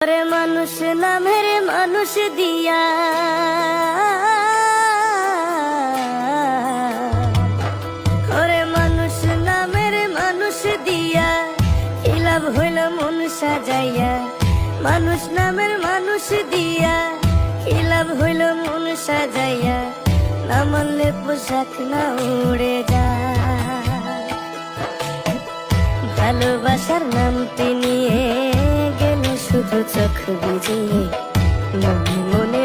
ওরে মানুষ নামের মানুষ দিয়া ওরে মানুষ নামের মানুষ দিয়া কি লাভ হইল মন সাজাইয়া মানুষ নামের মানুষ দিয়া কি লাভ হইল মন সাজাইয়া না মানলে পোশাক না উড়ে যায় ভালোবাসার নামটি নিয়ে গেল শুধু চোখ বুঝিয়ে মনে মনে